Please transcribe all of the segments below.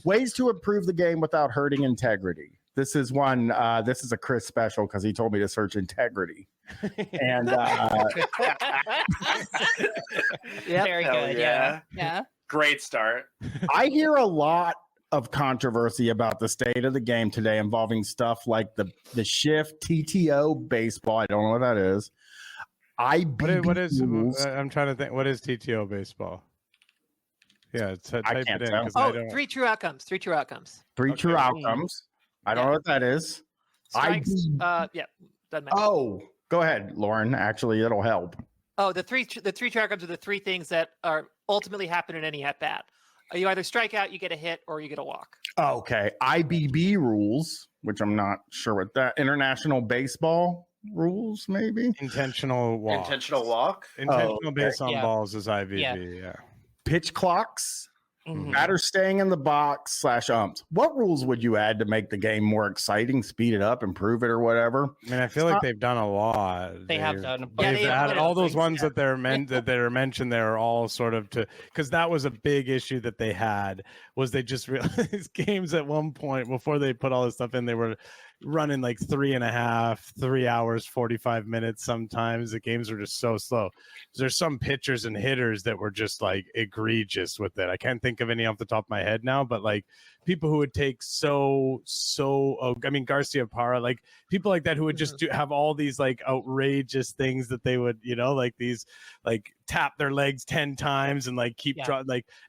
Ways to improve the game without hurting integrity. This is one. This is a Chris special because he told me to search integrity. And Very good. Yeah. Great start. I hear a lot of controversy about the state of the game today involving stuff like the shift, TTO, baseball. I don't know what that is. What is I'm trying to think. What is TTO baseball? Yeah, type it in. Oh, three true outcomes. Three true outcomes. I don't know what that is. Strikes, doesn't matter. Oh, go ahead, Lauren. Actually, it'll help. Oh, the three true outcomes are the three things that are ultimately happen in any at bat. You either strike out, you get a hit, or you get a walk. Okay. IBB rules, which I'm not sure what that international baseball rules, maybe. Intentional walk. Intentional base on balls is IBB. Yeah. Pitch clocks. Batter staying in the box / umps. What rules would you add to make the game more exciting, speed it up, improve it, or whatever? I mean, I feel like they've done a lot. They have done. They've added all those ones that they're mentioned there are all sort of because that was a big issue that they had was they just realized games at one point before they put all this stuff in, they were running like 3 hours, 45 minutes. Sometimes the games were just so slow. There's some pitchers and hitters that were just like egregious with it. I can't think of any off the top of my head now, but like people who would take Garcia Parra, like people like that who would just have all these like outrageous things that they would, like these, like tap their legs 10 times and like keep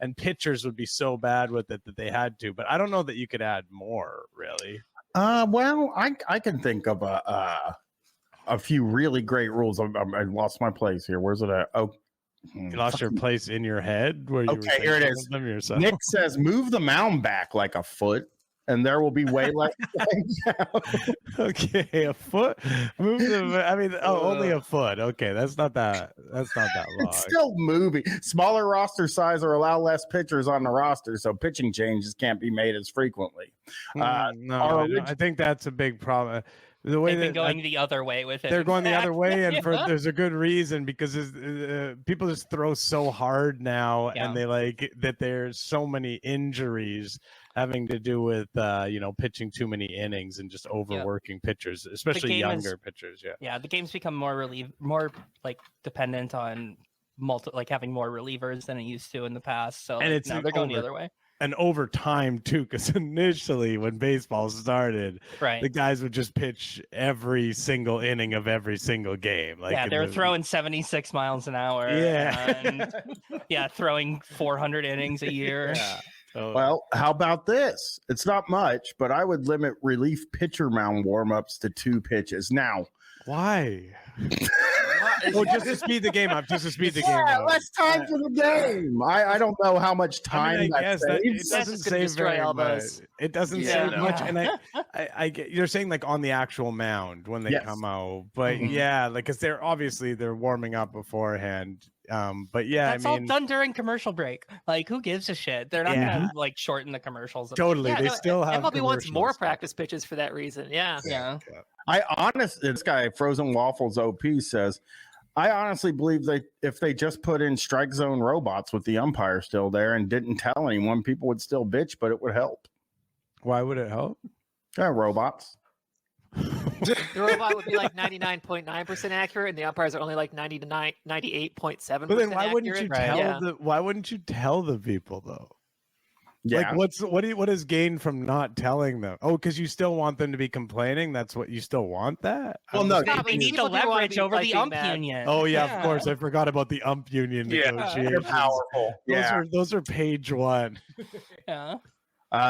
and pitchers would be so bad with it that they had to, but I don't know that you could add more really. Well, I can think of a few really great rules. I lost my place here. Where's it at? Oh, you lost your place in your head. Where you okay, here it is. Yourself. Nick says, "Move the mound back like a foot, and there will be way less." Okay, a foot. Move the. I mean, only a foot. Okay, that's not that long. It's still moving. Smaller roster size or allow less pitchers on the roster, so pitching changes can't be made as frequently. I think that's a big problem. The way they've been going the other way with it. They're going the other way, and there's a good reason because people just throw so hard now, and they like that. There's so many injuries having to do with pitching too many innings and just overworking pitchers, especially younger pitchers. Yeah, the game's become more like dependent on having more relievers than it used to in the past. So and they're going the other way. And over time too, because initially when baseball started, the guys would just pitch every single inning of every single game. Like they were throwing 76 miles an hour. Yeah, and, throwing 400 innings a year. Yeah. Well, how about this? It's not much, but I would limit relief pitcher mound warm-ups to 2 pitches. Now, why? Just to speed the game up. Less time for the game. I don't know how much time that saves. It doesn't save very much. It doesn't save much. And I get you're saying like on the actual mound when they come out, but because they're warming up beforehand. But that's all done during commercial break. Like, who gives a shit? They're not gonna like shorten the commercials. Totally, they still have. MLB wants more practice pitches for that reason. Yeah. This guy Frozen Waffles OP says, I honestly believe that if they just put in strike zone robots with the umpire still there and didn't tell anyone, people would still bitch, but it would help. Why would it help? Robots. The robot would be like 99.9% accurate, and the umpires are only like 98.7%. But then why wouldn't you why wouldn't you tell the people though? Yeah. Like what is gained from not telling them? Oh, because you still want them to be complaining. That's what you still want that. Well, no, we need the leverage over the ump union. Oh yeah, of course. I forgot about the ump union negotiations. They're powerful. Those are page 1. Yeah.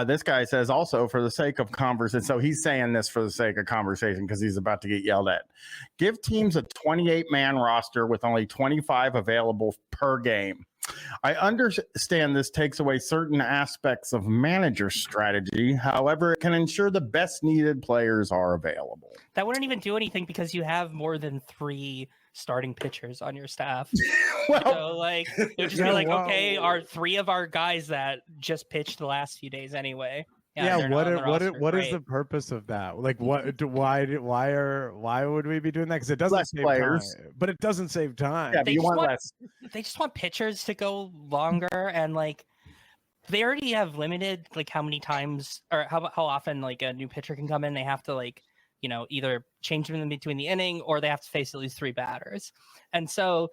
This guy says also for the sake of conversation. So he's saying this for the sake of conversation because he's about to get yelled at. Give teams a 28-man roster with only 25 available per game. I understand this takes away certain aspects of manager strategy. However, it can ensure the best needed players are available. That wouldn't even do anything because you have more than 3 starting pitchers on your staff. So like it would just be like, okay, are 3 of our guys that just pitched the last few days anyway? What is the purpose of that? Like why would we be doing that? Because it doesn't save players. Time. But it doesn't save time. Yeah, they just want pitchers to go longer and like they already have limited like how many times or how often like a new pitcher can come in. They have to like, either change them in between the inning or they have to face at least 3 batters. And so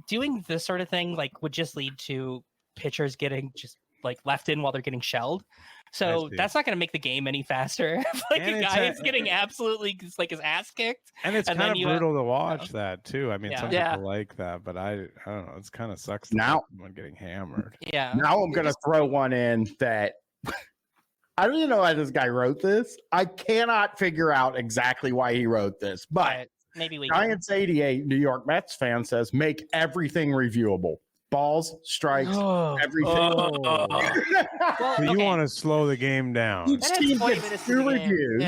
doing this sort of thing like would just lead to pitchers getting just like left in while they're getting shelled. So that's not going to make the game any faster. Like a guy is getting absolutely like his ass kicked. And it's kind of brutal to watch that too. I mean, some people like that, but I don't know. It's kind of sucks to now someone getting hammered. Yeah. Now I'm going to throw one in that I don't even know why this guy wrote this. I cannot figure out exactly why he wrote this, but maybe we Giants 88 New York Mets fan says make everything reviewable. Balls, strikes, everything. So you want to slow the game down. Each team gets 2 reviews.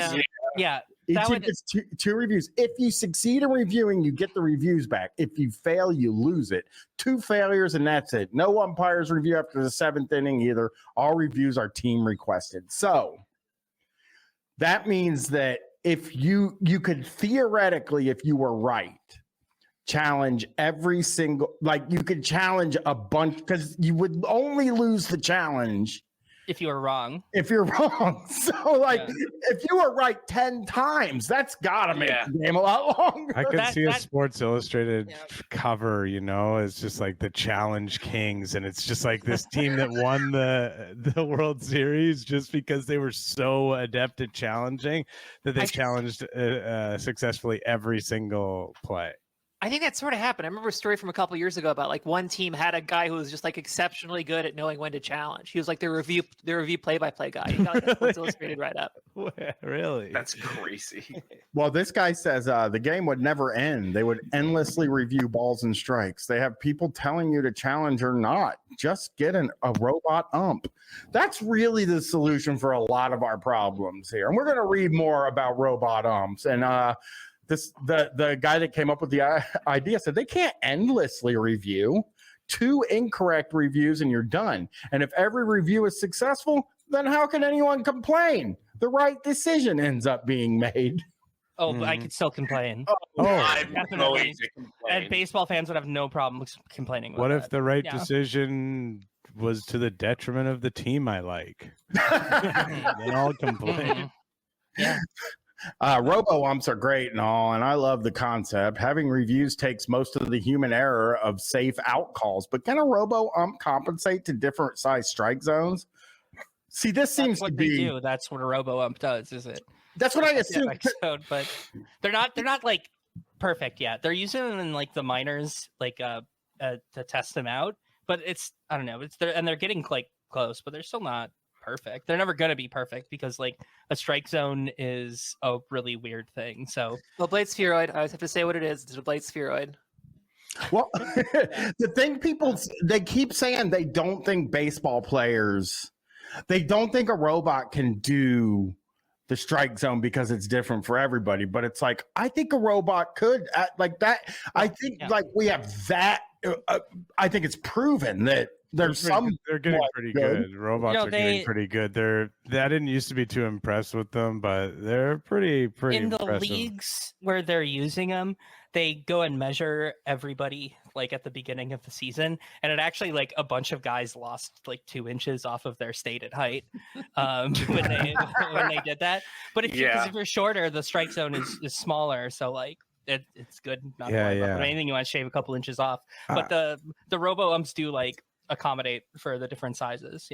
Yeah. Each team gets two reviews. If you succeed in reviewing, you get the reviews back. If you fail, you lose it. 2 failures, and that's it. No umpires review after the 7th inning either. All reviews are team requested. So that means that if you could theoretically, if you were right, challenge every single, like you could challenge a bunch, because you would only lose the challenge if you were wrong. If you're wrong. So like if you were right 10 times, that's gotta make the game a lot longer. I could see a Sports Illustrated cover, it's just like the Challenge Kings, and it's just like this team that won the World Series just because they were so adept at challenging that they challenged successfully every single play. I think that sort of happened. I remember a story from a couple years ago about like one team had a guy who was just like exceptionally good at knowing when to challenge. He was like the review play-by-play guy. He got like a Sports Illustrated right up. Really? That's crazy. Well, this guy says the game would never end. They would endlessly review balls and strikes. They have people telling you to challenge or not. Just get a robot ump. That's really the solution for a lot of our problems here. And we're going to read more about robot umps. And the guy that came up with the idea said they can't endlessly review. 2 incorrect reviews and you're done. And if every review is successful, then how can anyone complain? The right decision ends up being made. Oh, but I could still complain. Definitely. And baseball fans would have no problem complaining. What if the right decision was to the detriment of the team I like? Then I'll complain. Yeah. Robo-umps are great and all, and I love the concept. Having reviews takes most of the human error of safe out calls, but can a robo-ump compensate to different size strike zones? See, this seems to be... do. That's what a robo-ump does, is it? That's what I assume. But they're not like perfect yet. They're using them in like the minors, like to test them out. But I don't know. They're getting like close, but they're still not perfect. They're never going to be perfect because like a strike zone is a really weird thing. So blade spheroid, I always have to say what it is. It's a blade spheroid. Well, the thing they keep saying they don't think baseball players, they don't think a robot can do the strike zone because it's different for everybody. But it's like, I think a robot could like that. I think like we have that. I think it's proven that they're getting pretty good. Robots are getting pretty good. I didn't used to be too impressed with them, but they're pretty in the impressive. Leagues where they're using them, they go and measure everybody like at the beginning of the season, and it actually like a bunch of guys lost like 2 inches off of their stated height when they did that. But if you're shorter, the strike zone is smaller, so like it's good. Not to worry about anything you want to shave a couple inches off, but the robo umps do like accommodate for the different sizes.